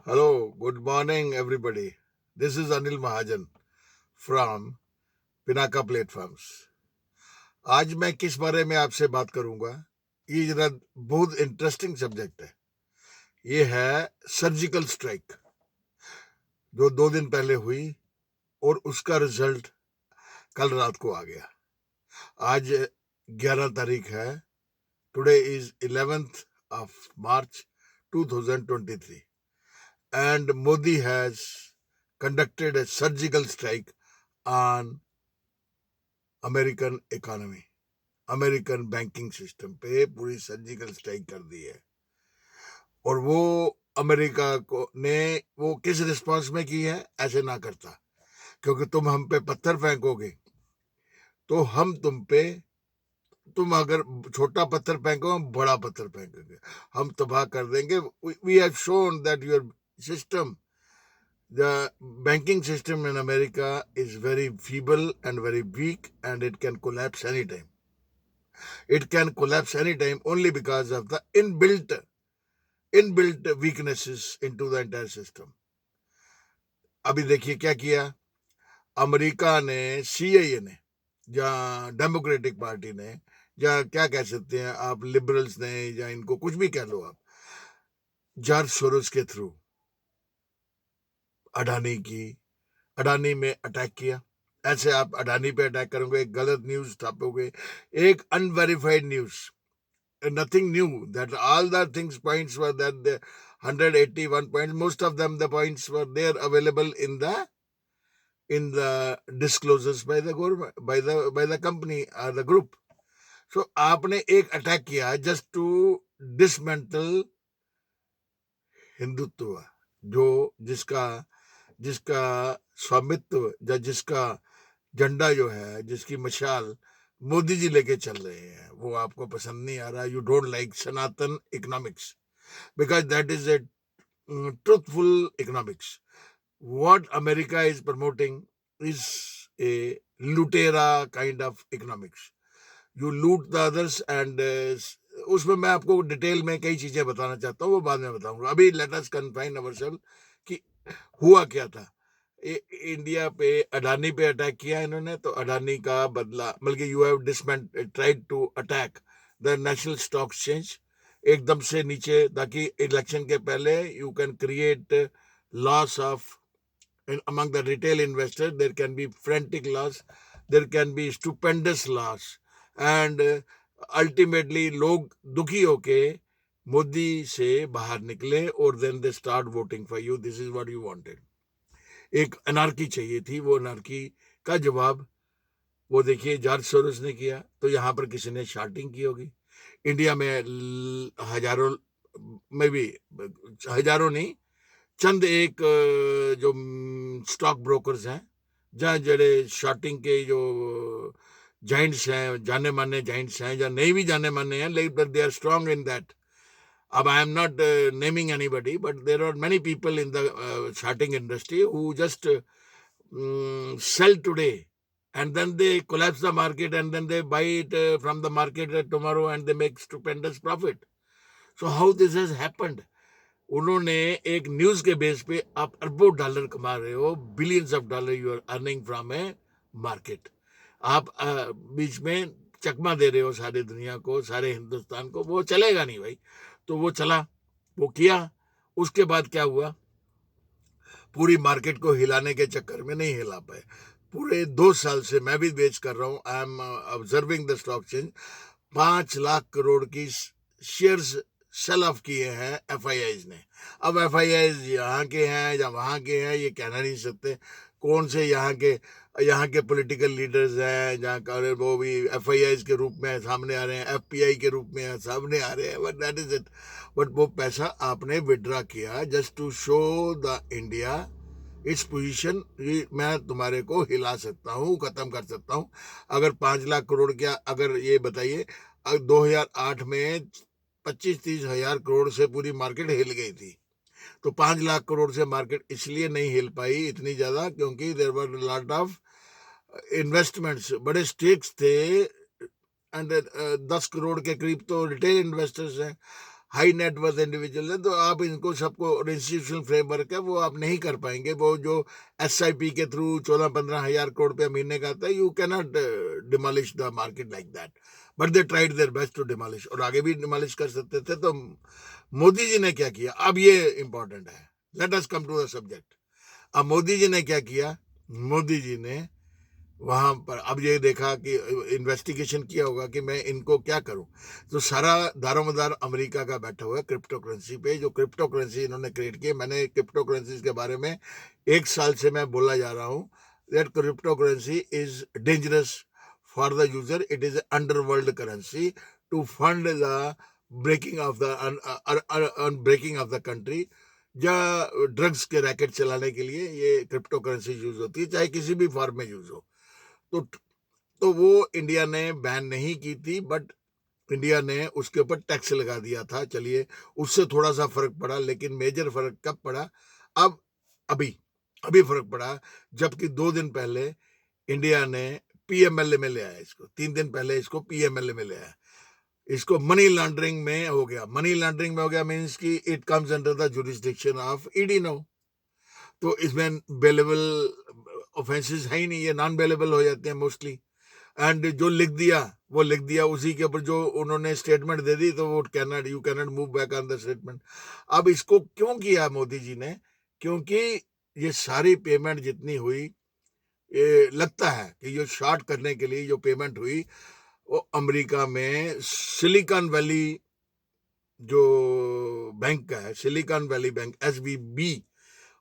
Hello, good morning, everybody. This is Anil Mahajan from Pinaka Platforms. आज मैं किस बारे में आपसे बात करूंगा? ये जरा बहुत इंटरेस्टिंग सब्जेक्ट है। ये है सर्जिकल स्ट्राइक जो 2 दिन पहले हुई और उसका रिजल्ट कल रात को आ गया। आज 11 तारीख है। Today is 11th of March 2023 and Modi has conducted a surgical strike on American economy, American banking system पे पूरी सर्जिकल स्ट्राइक कर दी है। और वो अमेरिका को ने वो किस रिस्पांस में की है? ऐसे ना करता, क्योंकि तुम हम पे पत्थर फेंकोगे तो हम तुम अगर छोटा पत्थर फेंको, हम बड़ा पत्थर फेंकेंगे, हम तबाह कर देंगे। We have shown that your system, the banking system in America is very feeble and very weak, and it can collapse anytime. It can collapse anytime only because of the inbuilt weaknesses into the entire system. अभी देखिए क्या किया America ने, CIA ने, या democratic party ने, या क्या कह सकते हैं आप, लिबरल्स ने, या इनको कुछ भी कह लो आप, जॉर्ज सोरोस के थ्रू अडानी में अटैक किया। ऐसे आप अडानी पे अटैक करोगे, एक गलत न्यूज छापोगे, एक unverified news, nothing new, that all the things points were that the 181 points, most of them the points were there available in the disclosures by the government, by the company or the group. So आपने एक attack किया just to dismantle Hindutva, जो जिसका स्वामित्व या जिसका झंडा जो है, जिसकी मशाल मोदी जी लेके चल रहे हैं, वो आपको पसंद नहीं आ रहा। You don't like Sanatan economics because that is a truthful economics. What America is promoting is a lutera kind of economics. You loot the others and उसमें मैं आपको डिटेल में कई चीजें बताना चाहता हूँ, वो बाद में बताऊंगा। अभी लेट अस कन्फाइन अवरसेल्फ कि हुआ क्या था। इंडिया पे अडानी पे अटैक किया इन्होंने, तो अडानी का बदला, बल्कि you have tried to attack the national stock exchange एकदम से नीचे, ताकि इलेक्शन के पहले you can create loss of among the retail investors. There can be frantic loss, there can be stupendous loss, and ultimately लोग दुखी होके मोदी से बाहर निकले और then they start voting for you. This is what you wanted. एक anarchy चाहिए थी, वो अनार्की का जवाब वो देखिए जॉर्ज सोरोस ने किया। तो यहाँ पर किसी ने शार्टिंग की होगी। इंडिया में हजारों में भी, हजारों नहीं, चंद एक जो स्टॉक ब्रोकर्स हैं, जहाँ जड़े शॉर्टिंग के जो जाइंट्स हैं, जाने माने जाइंट्स हैं, या नहीं भी जाने माने हैं, लेकिन they are strong in that. अब I am not naming anybody, but there are many people in the shorting industry who just sell today and then they collapse the market and then they buy it from the market tomorrow and they make stupendous profit. So how this has happened? उन्होंने एक news के base पे आप अरबों dollar कमा रहे हो, billions of dollar you are earning from a market. आप बीच में चकमा दे रहे हो सारी दुनिया को, सारे हिंदुस्तान को। वो चलेगा नहीं भाई। तो वो चला, वो किया। उसके बाद क्या हुआ? पूरी मार्केट को हिलाने के चक्कर में नहीं हिला पाए। पूरे 2 साल से मैं भी बेच कर रहा हूँ, I am observing the stock exchange. 5 lakh crore की शेयर्स सेल ऑफ किए हैं FIIs ने। अब FIIs यहाँ के हैं या वहाँ के हैं, ये कहना नहीं सकते। कौन से यहाँ के पॉलिटिकल लीडर्स हैं जहाँ का, वो भी FIIs के रूप में सामने आ रहे हैं, FPI के रूप में सामने आ रहे हैं, but that is it. But वो पैसा आपने विड्रॉ किया just to show the India इस पोजीशन, मैं तुम्हारे को हिला सकता हूँ, खत्म कर सकता हूँ। अगर 5 लाख करोड़ क्या, अगर ये बताइए 2008 में 25-30 हजार करोड़ से पूरी मार्केट हिल गई थी, तो 5 लाख करोड़ से मार्केट इसलिए नहीं हिल पाई इतनी ज्यादा, क्योंकि there were lot of investments, बड़े स्टेक्स थे, एंड 10 करोड़ के करीब तो रिटेल इन्वेस्टर्स हैं। हाई नेट वर्थ इंडिविजुअल है, तो आप इनको सबको इंस्टीट्यूशनल फ्रेमवर्क है वो आप नहीं कर पाएंगे। वो जो SIP के थ्रू 14-15 हजार करोड़ रुपया महीने का आता है, you can not demolish the market like that, but they tried their best to demolish, और आगे भी डिमोलिश कर सकते थे। तो मोदी जी ने क्या किया, अब ये इंपॉर्टेंट है, let us come to the subject. अब मोदी जी ने क्या किया, मोदी जी ने वहां पर अब ये देखा कि इन्वेस्टिगेशन किया होगा कि मैं इनको क्या करूं, तो सारा दारोमदार अमेरिका का बैठा हुआ है क्रिप्टो करेंसी पे। जो क्रिप्टो करेंसी इन्होंने क्रिएट की, मैंने क्रिप्टो करेंसी के बारे में 1 साल से मैं बोला जा रहा हूं, that crypto currency is dangerous for the user, it is underworld currency to fund the breaking of the breaking of the country, या ड्रग्स के रैकेट चलाने के लिए ये क्रिप्टो करेंसी यूज होती है, चाहे किसी भी फॉर्म में यूज हो। तो तो वो इंडिया ने बैन नहीं की थी, बट इंडिया ने उसके ऊपर टैक्स लगा दिया था। चलिए, उससे थोड़ा सा फर्क पड़ा, लेकिन मेजर फर्क कब पड़ा, अब अभी अभी फर्क पड़ा, जबकि 2 दिन पहले इंडिया ने PMLA में ले आया इसको, 3 दिन पहले इसको PMLA में ले आया। इसको मनी लॉन्ड्रिंग में हो गया, मनी लॉन्ड्रिंग में हो गया मीन्स कि it comes under the jurisdiction of ED now. तो इसमें बेलेबल ऑफेंसेस है ही नहीं, ये नॉन बेलेबल हो जाते हैं मोस्टली। एंड जो लिख दिया वो लिख दिया, उसी के ऊपर जो उन्होंने स्टेटमेंट दे दी, तो वो you cannot move back on the statement. अब इसको क्यों किया मोदी जी ने, क्योंकि ये सारी पेमेंट जितनी हुई, ये लगता है कि ये शॉर्ट करने के लिए जो पेमेंट हुई, वो अमेरिका में सिलिकॉन वैली जो बैंक का है, सिलिकॉन वैली बैंक SVB,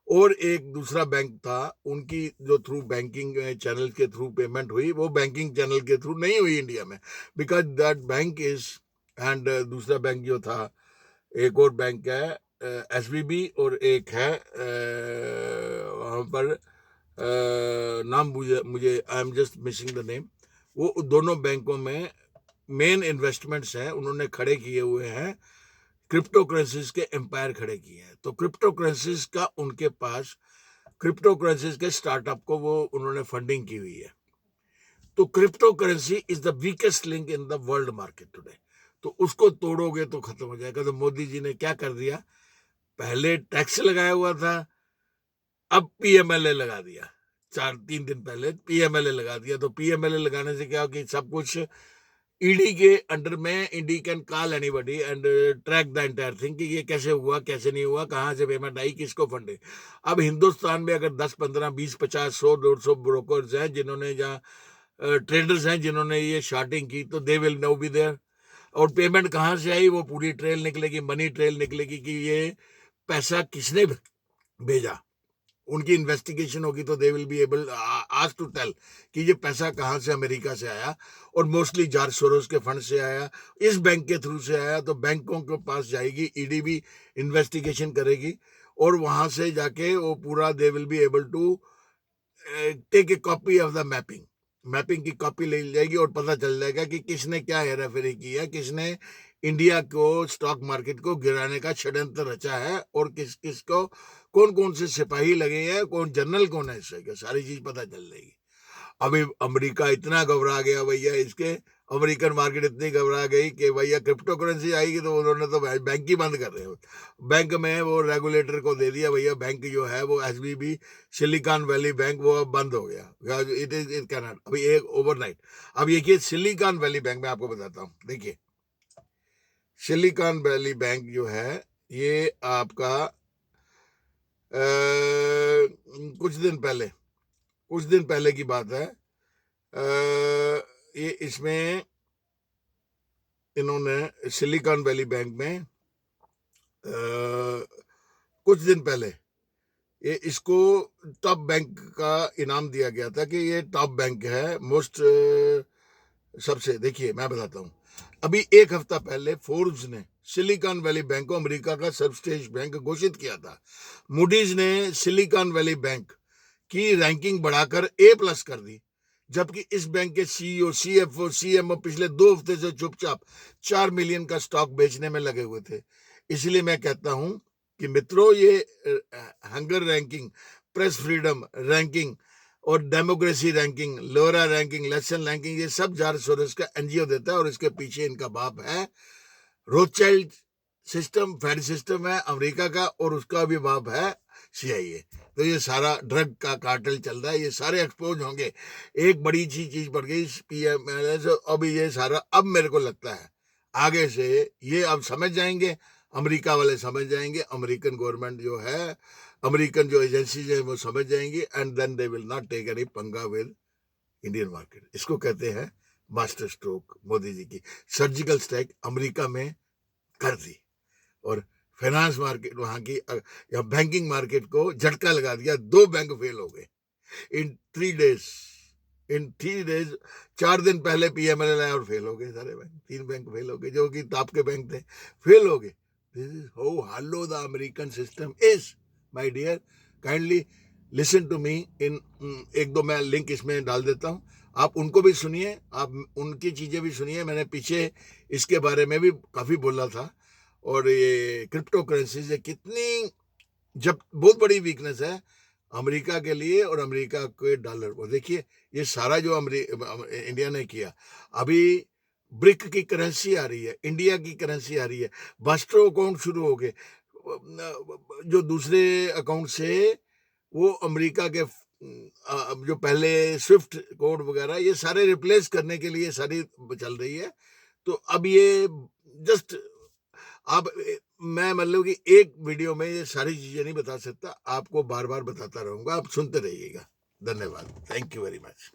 और एक दूसरा बैंक था, उनकी जो थ्रू बैंकिंग चैनल के थ्रू पेमेंट हुई, वो बैंकिंग चैनल के थ्रू नहीं हुई इंडिया में, because that bank is, and दूसरा बैंक जो था, एक और बैंक है SVB, और एक है वहाँ पर नाम मुझे I am just missing the name. वो दोनों बैंकों में मेन इन्वेस्टमेंट्स हैं, उन्होंने खड़े किए हुए हैं, क्रिप्टो करेंसीज के एम्पायर खड़े किए हैं। तो क्रिप्टो करेंसीज का उनके पास, क्रिप्टो करेंसीज के स्टार्टअप को वो उन्होंने फंडिंग की हुई है। तो crypto currency is the weakest link in the world market today, तो उसको तोड़ोगे तो खत्म हो जाएगा। तो मोदी जी ने क्या कर दिया, पहले टैक्स लगाया हुआ था, अब PMLA लगा दिया, 3 दिन पहले PMLA लगा दिया। तो PMLA लगाने से क्या हो कि सब कुछ ED के अंडर में, ED can call anybody and track the entire thing कि ये कैसे हुआ, कैसे नहीं हुआ, कहाँ से पेमेंट आई, किसको फंडे। अब हिंदुस्तान में अगर 10, 15, 20, 50, 100, 150 ब्रोकर्स हैं जिन्होंने, या ट्रेडर्स हैं जिन्होंने ये शार्टिंग की, तो they will no be there. और पेमेंट कहाँ से आई, वो पूरी ट्रेल निकलेगी, मनी ट्रेल निकलेगी कि ये पैसा किसने भेजा। उनकी इन्वेस्टिगेशन होगी तो दे विल बी एबल आज टू टेल कि ये पैसा कहाँ से अमेरिका से आया, और मोस्टली जॉर्ज सोरोस के फंड से आया, इस बैंक के थ्रू से आया। तो बैंकों के पास जाएगी, ED भी इन्वेस्टिगेशन करेगी, और वहां से जाके वो पूरा they will be able to take a copy of the mapping की कॉपी ले जाएगी, और पता चल जाएगा कि किसने क्या हेराफेरी की है, किसने इंडिया को, स्टॉक मार्केट को गिराने का षड्यंत्र रचा है, और किस किस को, कौन कौन से सिपाही लगे हैं, कौन जनरल कौन है, इससे सारी चीज पता चल जाएगी। अभी अमेरिका इतना घबरा गया भैया, इसके अमेरिकन मार्केट इतनी घबरा गई कि भैया क्रिप्टो करेंसी आएगी तो उन्होंने तो बैंक ही बंद कर रहे हो। बैंक में वो रेगुलेटर को दे दिया भैया, बैंक जो है वो SVB सिलिकॉन वैली बैंक वो अब बंद हो गया, इट कैन नॉट, अभी एक ओवरनाइट। अब देखिए सिलिकॉन वैली बैंक में आपको बताता हूँ, देखिए सिलिकॉन वैली बैंक जो है, ये आपका कुछ दिन पहले की बात है, ये इसमें इन्होंने सिलिकॉन वैली बैंक में कुछ दिन पहले ये इसको टॉप बैंक का इनाम दिया गया था कि ये टॉप बैंक है, मोस्ट सबसे। देखिए मैं बताता हूँ, अभी 1 हफ्ता पहले फोर्ब्स ने सिलिकॉन वैली बैंक को अमेरिका का सर्वश्रेष्ठ बैंक घोषित किया था। मूडीज ने सिलिकॉन वैली बैंक की रैंकिंग बढ़ाकर A+ कर दी, जबकि इस बैंक के CEO, CFO, CMO पिछले 2 हफ्ते से चुपचाप 4 मिलियन का स्टॉक बेचने में लगे हुए थे। इसलिए मैं कहता हूं कि मित्रों, ये hunger ranking, press freedom ranking, और डेमोक्रेसी रैंकिंग, लोरा रैंकिंग, लेसन रैंकिंग, ये सब जॉर्ज सोरोस का NGO देता है, और इसके पीछे इनका बाप है रोथस्चिल्ड सिस्टम फेड सिस्टम है अमेरिका का और उसका भी बाप है CIA। तो ये सारा ड्रग का कार्टेल चल रहा है, ये सारे एक्सपोज होंगे। एक बड़ी चीज बढ़ गई PMLS। अभी ये सारा, अब मेरे को लगता है आगे से ये अब समझ जाएंगे, अमेरिका वाले समझ जाएंगे, अमेरिकन गवर्नमेंट जो है, अमेरिकन जो एजेंसीज है वो समझ जाएंगी, and then they will not take any पंगा विद इंडियन मार्केट। इसको कहते हैं मास्टर स्ट्रोक मोदी जी की। सर्जिकल स्ट्राइक अमेरिका में कर दी और फाइनेंस मार्केट वहां की या बैंकिंग मार्केट को झटका लगा दिया। 2 बैंक फेल हो गए इन 3 डेज। इन 3 डेज 4 दिन पहले PMLL आया और फेल हो गए सारे बैंक। 3 बैंक फेल हो गए जो कि टॉप के बैंक थे, फेल हो गए। This is how hollow the American system is my dear. Kindly listen to me in 1-2 मैं लिंक इसमें डाल देता हूं, आप उनको भी सुनिए, आप उनकी चीजें भी सुनिए। मैंने पीछे इसके बारे में भी काफी बोला था। और ये क्रिप्टो करेंसीज कितनी, जब बहुत बड़ी वीकनेस है अमेरिका के लिए और अमेरिका के डॉलर को। देखिए ये सारा जो इंडिया ने किया, अभी ब्रिक की करेंसी आ रही है, इंडिया की करेंसी आ रही है, बस्टो अकाउंट शुरू हो गए। जो दूसरे अकाउंट से वो अमेरिका के जो पहले स्विफ्ट कोड वगैरह ये सारे रिप्लेस करने के लिए सारी चल रही है। तो अब ये जस्ट, अब मैं मतलब कि एक वीडियो में ये सारी चीजें नहीं बता सकता, आपको बार बार बताता रहूंगा, आप सुनते रहिएगा। धन्यवाद, थैंक यू वेरी मच।